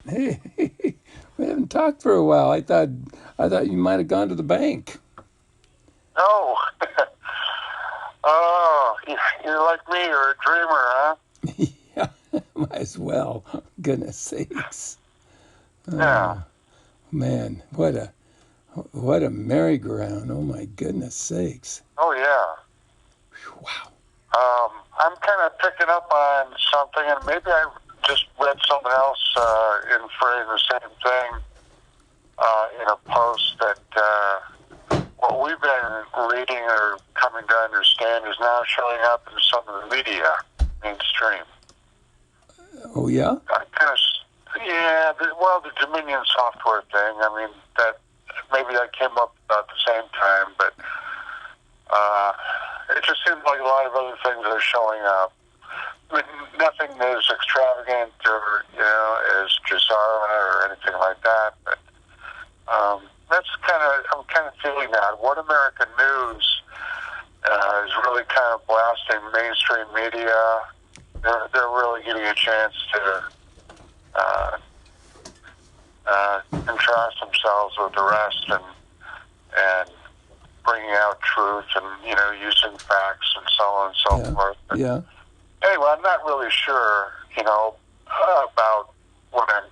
Hey, we haven't talked for a while. I thought you might have gone to the bank. Oh, oh, you're like me. You're a dreamer, huh? Yeah, might as well. Goodness sakes. Yeah. Man, what a merry-go-round. Oh my goodness sakes. Oh, yeah. Wow. I'm kind of picking up on something, and maybe I just read someone else inferring the same thing in a post that what we've been reading or coming to understand is now showing up in some of the media, mainstream. Oh yeah? Yeah, the Dominion software thing. I mean, that maybe that came up about the same time, but it just seems like a lot of other things are showing up. I mean, nothing as extravagant or as Gisara or anything like that, but I'm kind of feeling that. What American News is really kind of blasting mainstream media. They're really getting a chance to uh, contrast themselves with the rest and bringing out truth and using facts and so on and so Yeah. forth. But Yeah. anyway, I'm not really sure about what I'm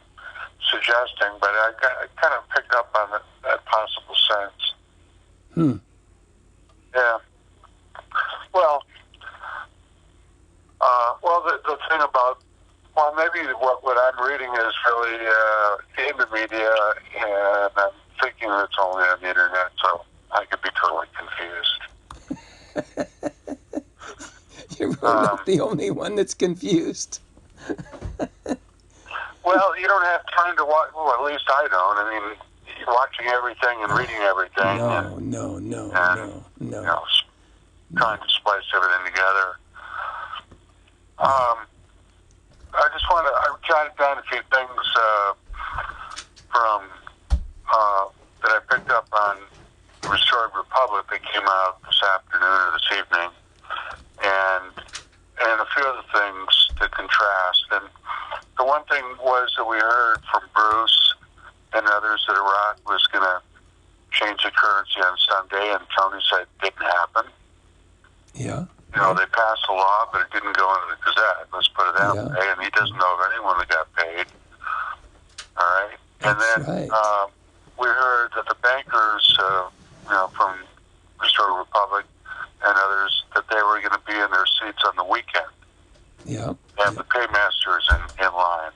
suggesting, but I kind of picked up on that possible sense. Hmm. Yeah. Well, the thing about maybe what I'm reading is really in the media, and I'm thinking it's only on the internet, so I could be totally confused. You're really not the only one that's confused. Well, you don't have time to watch. Well, at least I don't. I mean, you're watching everything and reading everything, No, no, no, and no, no, trying no. to splice everything together. I jotted down a few things from that I picked up on Restored Republic that came out this afternoon or this evening, and a few other things to contrast. And the one thing was that we heard from Bruce and others that Iraq was going to change the currency on Sunday, and Tony said it didn't happen. Yeah. They passed a law, but it didn't go into the Gazette. Let's put it that way. And he doesn't know of anyone that got paid. All right. That's And then right. we heard that the bankers, from Restored Republic and others, that they were going to be in their seats on the weekend. Yeah. And the paymasters in line.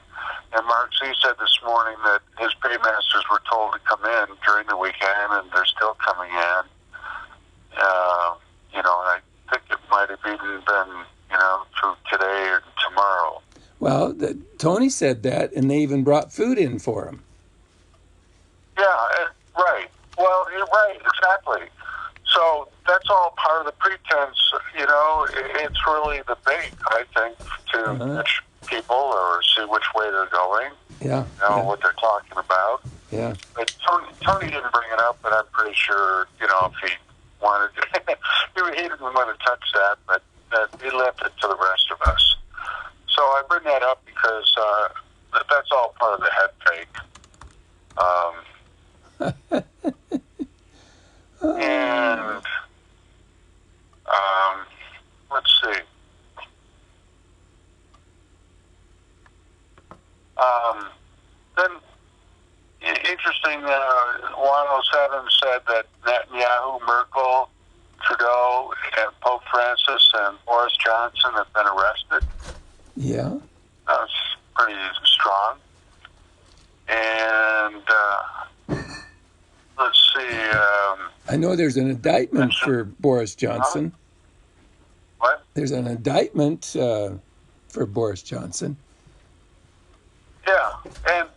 And Mark Z said this morning that his paymasters were told to come in during the weekend, and they're still coming in. And I think it might have even been, through today or tomorrow. Well, Tony said that, and they even brought food in for him. Yeah, right. Well, you're right, exactly. So that's all part of the pretense, It's really the bait, I think, to catch people or see which way they're going, Yeah. what they're talking about. Yeah. But Tony didn't bring it up, but I'm pretty sure, if he wanted to, he didn't want to touch that, but he left it to the rest of us. So I bring that up because that's all part of the head fake. And let's see. Then interesting. 107 said that Netanyahu, Merkel, Trudeau, and Pope Francis and Boris Johnson have been arrested. Yeah. That's pretty strong. And let's see. I know there's an indictment for Boris Johnson. What? There's an indictment for Boris Johnson. Yeah, and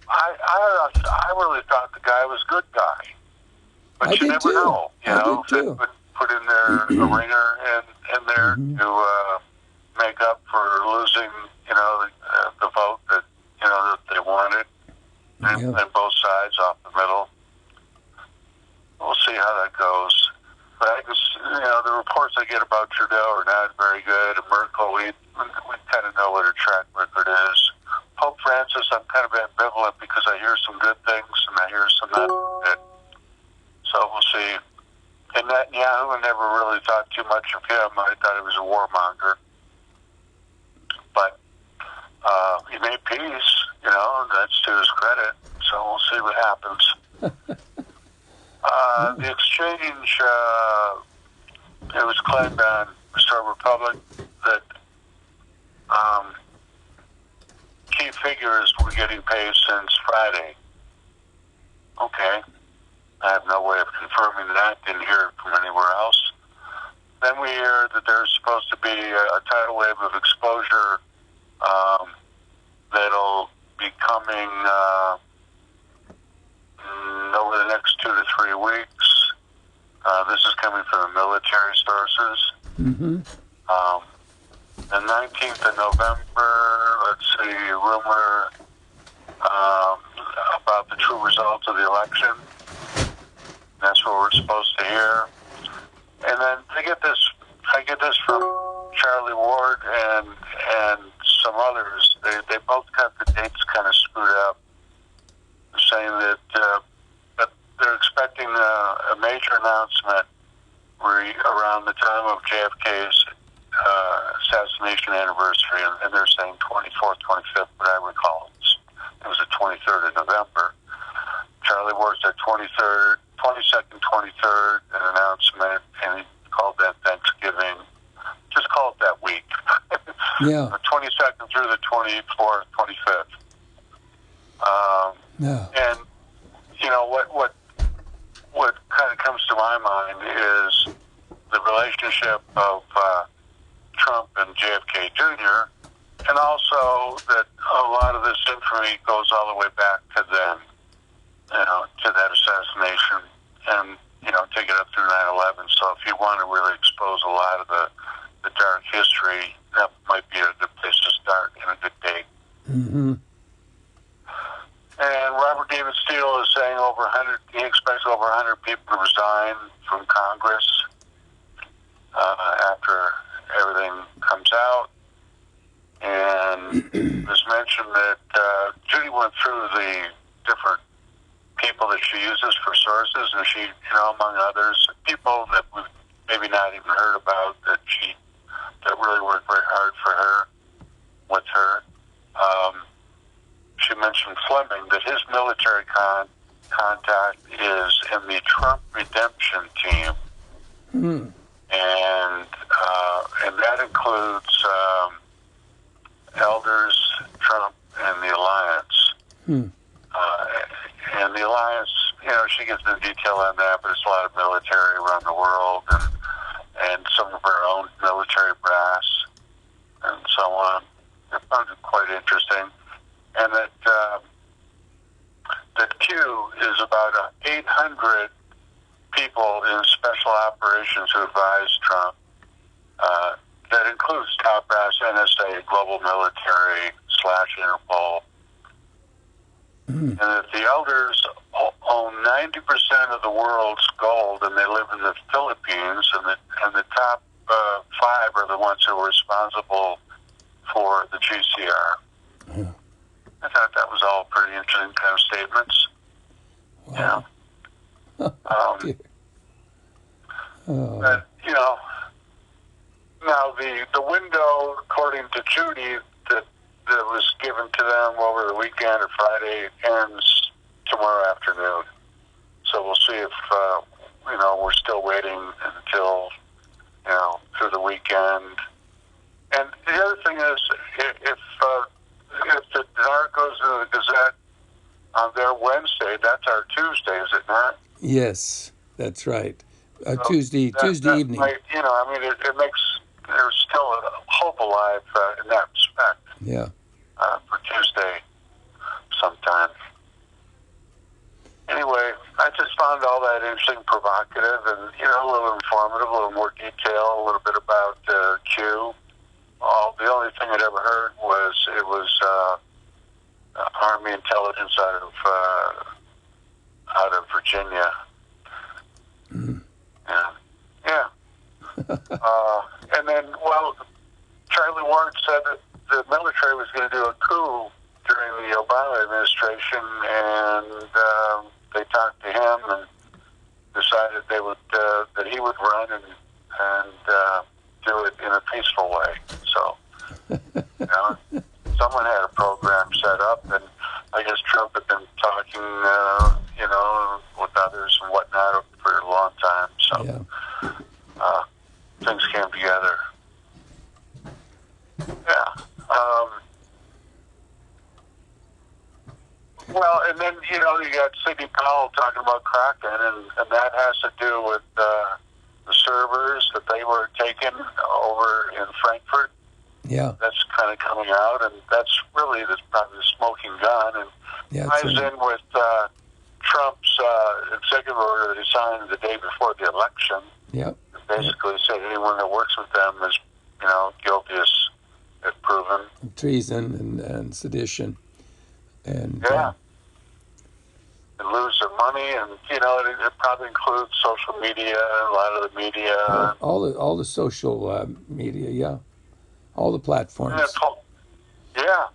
I really thought the guy was a good guy, but you never know. I did too. Put in there a ringer in there to make up for losing, the vote that they wanted, and both sides off the middle. We'll see how that goes. But I guess, the reports I get about Trudeau are not very good. And Merkel, we kind of know what her track record is. Pope Francis, I'm kind of ambivalent because I hear some good things and I hear some not good. So we'll see. And Netanyahu, I never really thought too much of him. I thought he was a warmonger. But he made peace, and that's to his credit. So we'll see what happens. The exchange, it was claimed on Restore Republic that key figures were getting paid since Friday. Okay. I have no way of confirming that. Didn't hear it from anywhere else. Then we hear that there's supposed to be a tidal wave of exposure that'll be coming over the next 2 to 3 weeks. This is coming from the military sources. Mm-hmm. The 19th of November, let's see, rumor about the true results of the election. That's what we're supposed to hear. And then I get this from Charlie Ward and some others. They both got the dates kind of screwed up, saying that they're expecting a major announcement around the time of JFK's assassination anniversary, and they're saying 24th, 25th, but I recall it was the 23rd of November. Charlie Ward said 23rd, 22nd, 23rd, an announcement, and he called that Thanksgiving. Just call it that week. Yeah. The 22nd through the 24th, 25th. Yeah. And, what kind of comes to my mind is the relationship of Trump and JFK Jr., and also that a lot of this infamy goes all the way back to them, to that assassination, and, take it up through 9/11. So if you want to really expose a lot of the dark history, that might be a good place to start and a good date. Mm-hmm. And Robert David Steele is saying he expects over 100 people to resign from Congress after everything comes out. And there's mention that Judy went through the different people that she uses for sources, and she, among others, people that we've maybe not even heard about that really worked very hard for her, with her. She mentioned Fleming, that his military contact is in the Trump redemption team. Mm. And that includes elders, Trump, and the Alliance. Mm. And the Alliance, she gets into detail on that, but it's a lot of military around the world and some of her own military brass and so on. I found it quite interesting. And that Q is about 800 people in special operations who advise Trump. That includes top brass, NSA, global military / Interpol. Mm. And that the elders own 90% of the world's gold, and they live in the Philippines, and the top 5 are the ones who are responsible for the GCR. Yeah. I thought that was all pretty interesting kind of statements. Wow. But, now the window, according to Judy, that was given to them over the weekend or Friday ends tomorrow afternoon. So we'll see if, we're still waiting until, through the weekend. And the other thing is, if the Denard goes into the Gazette on their Wednesday, that's our Tuesday, is it not? Yes, that's right. So Tuesday evening. Might, it makes, there's still a hope alive in that respect. Yeah. For Tuesday sometime. Anyway, I just found all that interesting, provocative, and, a little informative, a little more detail, a little bit about Q. The only thing I'd ever heard was it was Army intelligence out of Virginia. Mm. Yeah. And then, Charlie Ward said that the military was going to do a coup during during the Obama administration, and they talked to him and decided that he would run and do it in a peaceful way. So, someone had a program set up, and I guess Trump had been talking, with others and whatnot for a long time. So, things came together. Yeah. Well, and then, you got Sidney Powell talking about Kraken, and that has to do with the servers that they were taking over in Frankfurt. Yeah. That's kind of coming out, and that's probably the smoking gun, and ties in with Trump's executive order that he signed the day before the election. Yep. Basically said anyone that works with them is, guilty as proven. Treason and sedition. And and lose their money, and it probably includes social media, a lot of the media, all the social media, all the platforms. Yeah,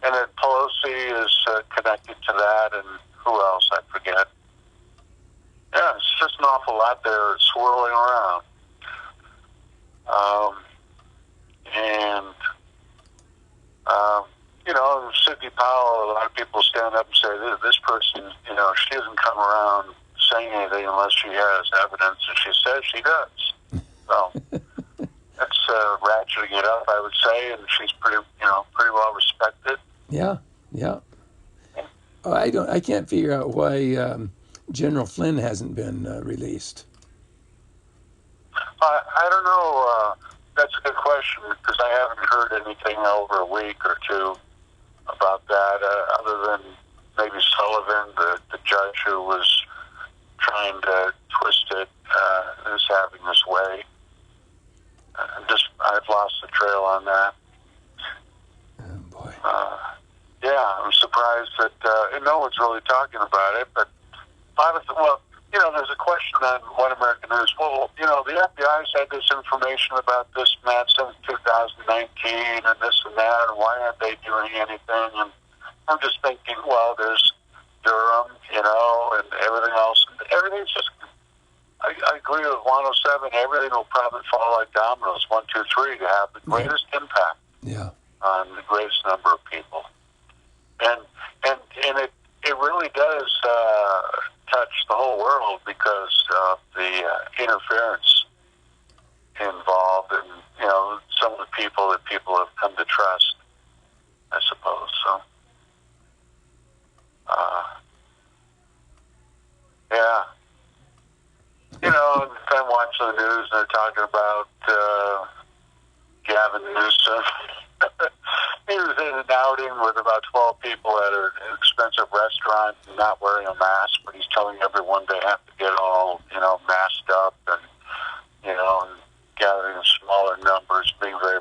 and that Pelosi is connected to that, and who else? I forget. Yeah, it's just an awful lot there swirling around. Sidney Powell, a lot of people stand up and say, this person, she doesn't come around saying anything unless she has evidence, and she says she does. So that's ratcheting it up, I would say, and she's pretty well respected. Yeah. I can't figure out why General Flynn hasn't been released. I don't know. That's a good question, because I haven't heard anything over a week or two about that, other than maybe Sullivan, the judge who was trying to twist it, is having his way. I've lost the trail on that. Oh, boy. I'm surprised that no one's really talking about it, but there's a question on One American News. Well, the FBI's had this information about this, Matt, since 2019 and this and that, and why aren't they doing anything? And I'm just thinking, well, there's Durham, and everything else. Everything's just, I agree with 107, everything will probably fall like dominoes, 1, 2, 3, to have the greatest impact on the greatest number of people. And it really does touch the whole world because of the interference involved, and some of the people that people have come to trust, I suppose. So, and I'm watching the news, and they're talking about Gavin Newsom. He was in an outing with about 12 people at an expensive restaurant, not wearing a mask, but he's telling everyone they have to get all, masked up and, and gathering in smaller numbers, being very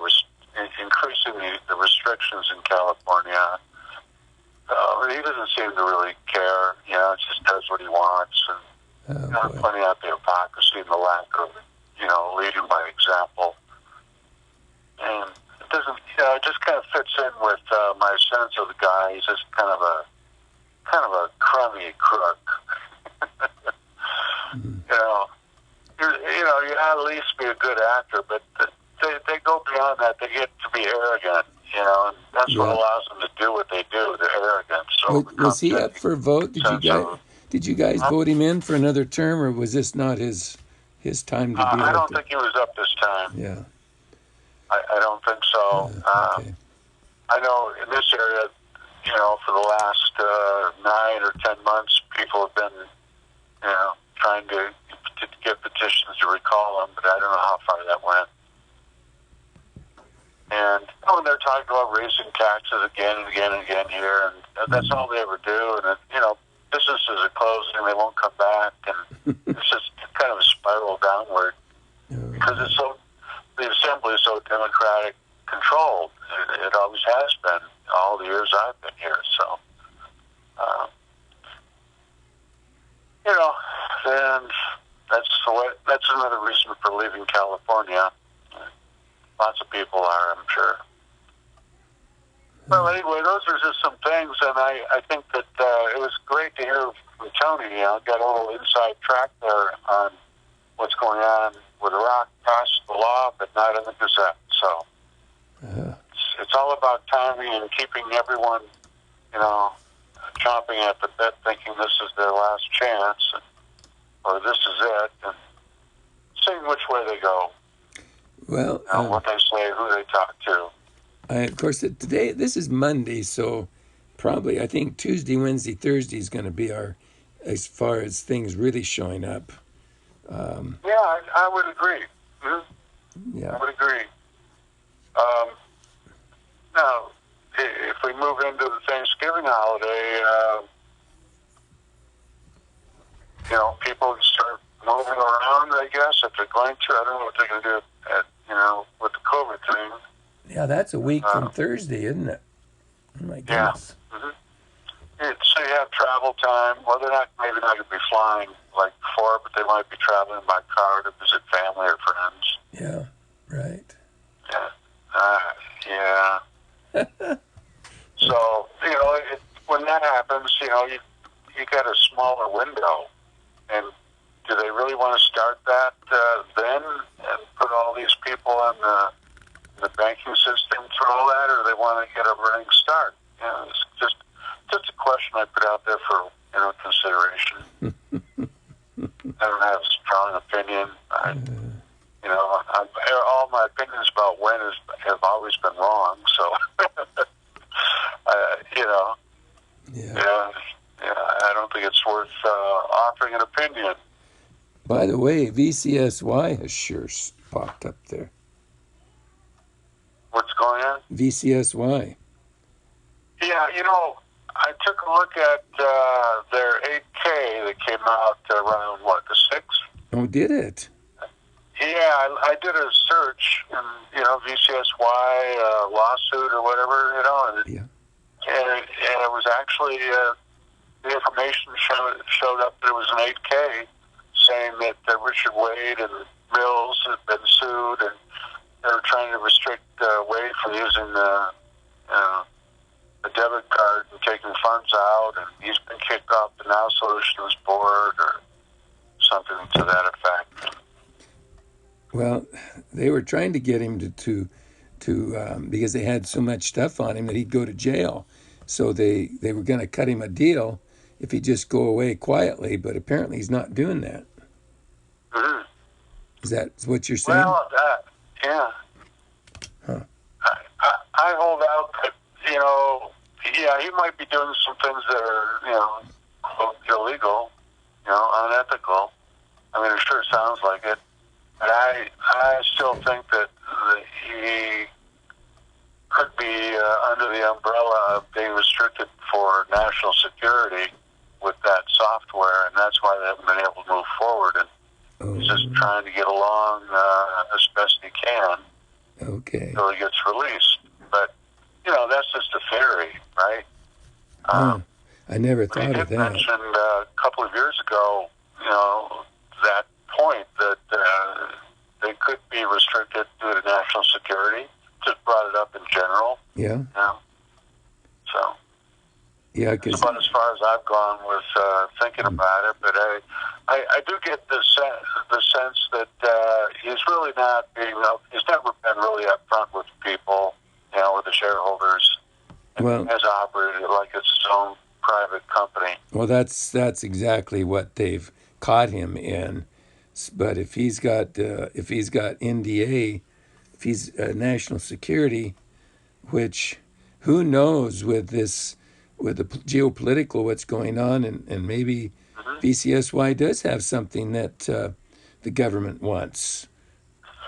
increasing the restrictions in California. He doesn't seem to really care, just does what he wants, and pointing out the hypocrisy and the lack of, leading by example. And it doesn't, it just kind of fits in with my sense of the guy. He's just kind of a crummy crook. You at least be a good actor, but they go beyond that. They get to be arrogant, and that's what allows them to do what they do. They're arrogant. So was he up for a vote? Did you guys vote him in for another term, or was this not his time to be? I don't think he was up this time. Yeah. I don't think so. Okay. I know in this area, for the last 9 or 10 months, people have been, trying to get petitions to recall him, but I don't know how far that went. And they're talking about raising taxes again and again and again here, and that's all they ever do. And businesses are closing; they won't come back, and it's just kind of a spiral downward because the assembly is so Democratic controlled. It always has been all the years I've been here. So, and that's another reason for leaving California. Lots of people are, I'm sure. Well, anyway, those are just some things, and I think that it was great to hear from Tony. Got a little inside track there on what's going on with Iraq, passed the law, but not in the Gazette. So it's all about timing and keeping everyone, chomping at the bit, thinking this is their last chance, or this is it, and seeing which way they go. Well, what they say, who they talk to. Of course, today, this is Monday, so probably I think Tuesday, Wednesday, Thursday is going to be as far as things really showing up. I would agree. Mm-hmm. Yeah. I would agree. Now, if we move into the Thanksgiving holiday, people start moving around, I guess, if they're going to. I don't know what they're going to do with the COVID thing. Yeah, that's a week from Thursday, isn't it? Oh, my goodness. Yeah. Mm-hmm. So you have travel time. Well, they're maybe not going to be flying like before, but they might be traveling by car to visit family or friends. Yeah, right. Yeah. So, when that happens, you got a smaller window. And do they really want to start that then and put all these people on the banking system through all that, or do they want to get a running start? It's just a question I put out there for consideration. I don't have a strong opinion. All my opinions about when have always been wrong. So, I don't think it's worth offering an opinion. By the way, VCSY has sure popped up there. What's going on? VCSY. Yeah, I took a look at their 8K that came out around, the 6th? Oh, did it? Yeah, I did a search in, VCSY lawsuit or whatever, Yeah. And it was actually, the information showed up that it was an 8K saying that Richard Wade and Mills had been sued, and they were trying to restrict Wade from using the debit card and taking funds out, and he's been kicked off the Now Solutions board or something to that effect. Well, they were trying to get him to because they had so much stuff on him that he'd go to jail. So they were going to cut him a deal if he'd just go away quietly, but apparently he's not doing that. Mm-hmm. Is that what you're saying? Well, yeah. Huh. I hold out that, he might be doing some things that are, quote, illegal, unethical. I mean, it sure sounds like it. But I still think that he could be under the umbrella of being restricted for national security with that software, and that's why they haven't been able to move forward. And he's just trying to get along as best he can. Okay. Until he gets released. But, that's just a theory, right? I never thought of that. He did mention a couple of years ago, that point that they could be restricted due to national security. Just brought it up in general. Yeah. So. Yeah, that's about as far as I've gone with thinking about it. But I do get the sense that he's really not he's never been really upfront with people, with the shareholders. And has operated like it's his own private company. Well, that's exactly what they've caught him in. But if he's got NDA, if he's national security, which who knows with the geopolitical what's going on, and maybe VCSY does have something that the government wants.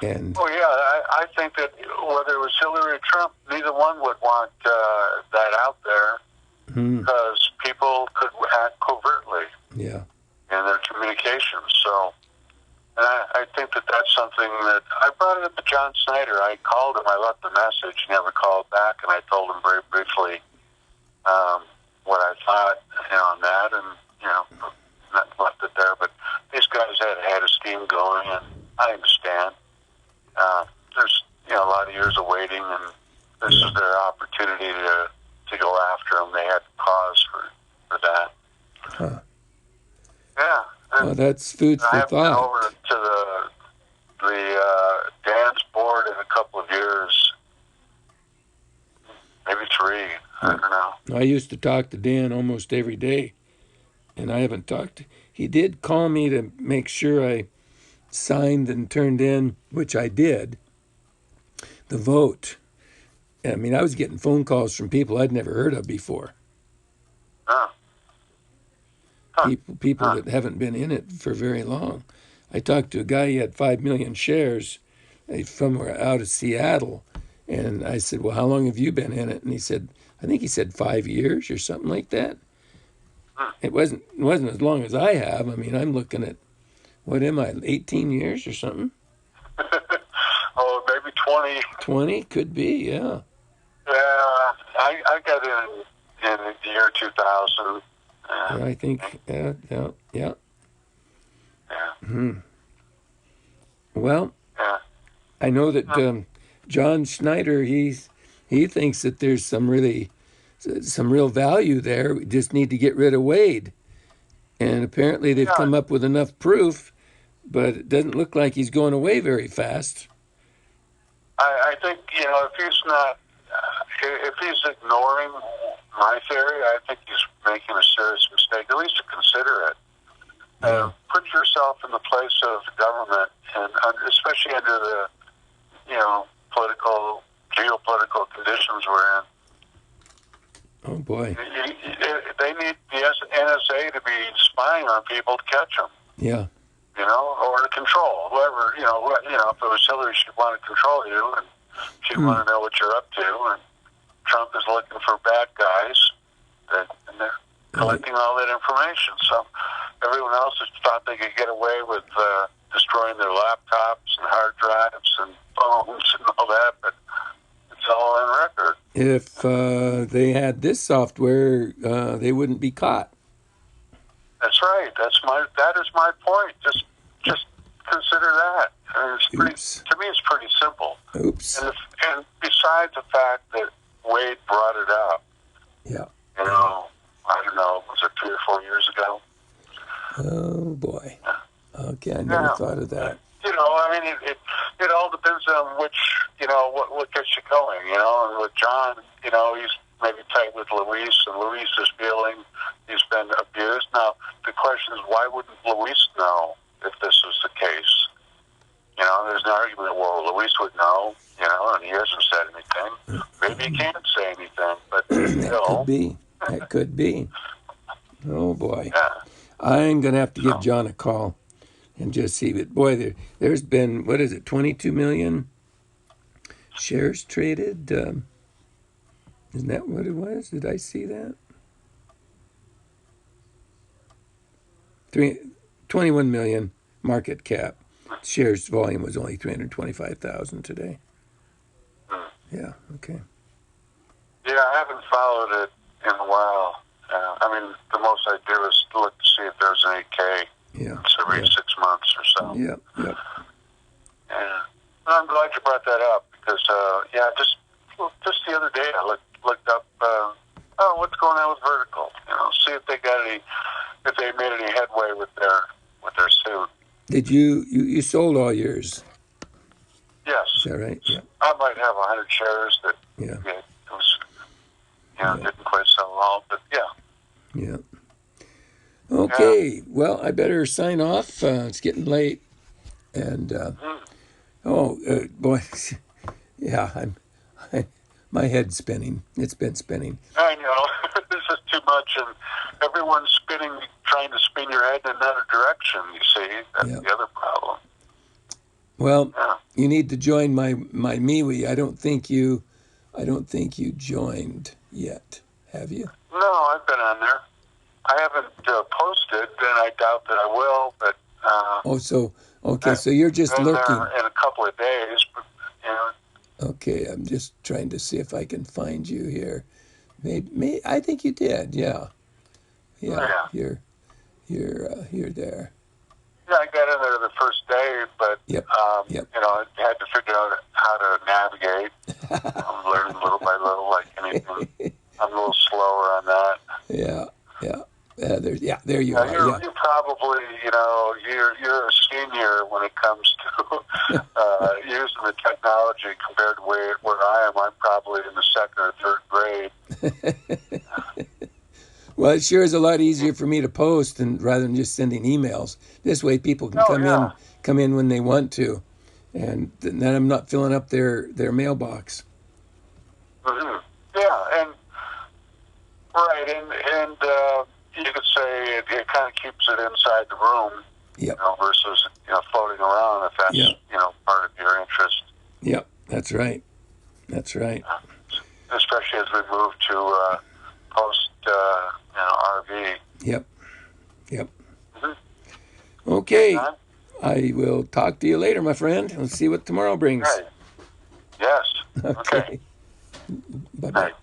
And I think that whether it was Hillary or Trump, neither one would want that out there because people could act covertly in their communications. So, and I think that that's something that I brought it up to John Snyder. I called him, I left a message, he never called back, and I told him very briefly what I thought on that, and not left it there. But these guys had a steam going, and I understand. There's a lot of years of waiting, and this is their opportunity to Huh. Yeah. Well, And that's food I for haven't been thought. over to the dance board in a couple of years, maybe three. I Well, don't know. I used to talk to Dan almost every day, and I haven't talked. He did call me to make sure I signed and turned in, which I did, the vote. I mean, I was getting phone calls from people I'd never heard of before. Huh. Huh. People Huh. that haven't been in it for very long. I talked to a guy, he had 5 million shares from out of Seattle. And I said, well, how long have you been in it? And he said, I think he said 5 years or something like that. Hmm. It wasn't as long as I have. I mean, I'm looking at, what am I, 18 years or something? Oh, maybe 20. 20 could be, yeah. Yeah, I got in the year 2000. Yeah, I think, yeah, yeah, yeah. Yeah. Hmm. Well, Yeah. I know that Huh. John Schneider, he thinks that there's some real value there. We just need to get rid of Wade. And apparently they've Yeah. come up with enough proof, but it doesn't look like he's going away very fast. I think, if he's not, if he's ignoring my theory, I think he's making a serious mistake, at least to consider it. Yeah. Put yourself in the place of the government, and especially under the, geopolitical conditions we're in. Oh boy. They need the NSA to be spying on people to catch them, Yeah. or to control whoever, if it was Hillary, she'd want to control you, and she'd Hmm. want to know what you're up to, and Trump is looking for bad guys, and they're collecting all that information. So everyone else has thought they could get away with destroying their laptops and hard drives and phones and all that, but it's all on record. If they had this software, they wouldn't be caught. That's right. That is my point. Just consider that. I mean, Oops. to me, it's pretty simple. Oops. And besides the fact that Wade brought it up, Yeah. I don't know, was it 3 or 4 years ago? Oh boy. Okay, I never thought of that. I mean, it all depends on which, what gets you going, and with John, he's maybe tight with Luis, and Luis is feeling he's been abused. Now, the question is, why wouldn't Luis know if this was the case? There's an argument, well, Luis would know, and he hasn't said anything. Maybe he can't say anything, but, That could be. That could be. Oh boy. yeah. I'm gonna have to give John a call and just see. But boy, there's been, what is it, 22 million shares traded? Isn't that what it was? Did I see that? 21 million market cap. Shares volume was only 325,000 today. Yeah. Okay. Yeah, I haven't followed it in a while. I mean, the most I do is look to see if there's an 8K. Yeah. It's every 6 months or so. Yep. Yep. Yeah. I'm glad you brought that up because, just the other day I looked up, what's going on with Vertical? See if if they made any headway with their suit. Did you sold all yours? Yes. Is that right? Yeah. I might have 100 shares that Yeah. it was, didn't quite sell all, but yeah. Yeah. Okay. Well, I better sign off. It's getting late, and boy, yeah, my head's spinning. It's been spinning. I know. This is too much, and everyone's trying to spin your head in another direction, you see. That's the other problem. Well, Yeah. you need to join my MeWe. I don't think you joined yet, have you? No, I've been on there. I haven't posted, and I doubt that I will, but... so you're just been lurking. there in a couple of days, but, Okay, I'm just trying to see if I can find you here. Maybe I think you did. Yeah. You're there. Yeah, I got in there the first day, but, Yep. I had to figure out how to navigate. I'm learning little by little, like anything. I'm a little slower on that. Yeah. There you are. Yeah. You're probably, you're a senior when it comes to using the technology compared to where I am. I'm probably in the second or third grade. Well, it sure is a lot easier for me to post and rather than just sending emails. This way, people can Oh yeah. come in when they want to, and then I'm not filling up their mailbox. Hmm. Yeah, and right, and you could say it kind of keeps it inside the room, Yep. versus floating around if that's Yeah. part of your interest. Yep. That's right. That's right. Especially as we move to post RV. Yep. Yep. Mm-hmm. Okay. Huh? I will talk to you later, my friend. Let's see what tomorrow brings. Right. Yes. Okay. Okay. Bye bye. Right.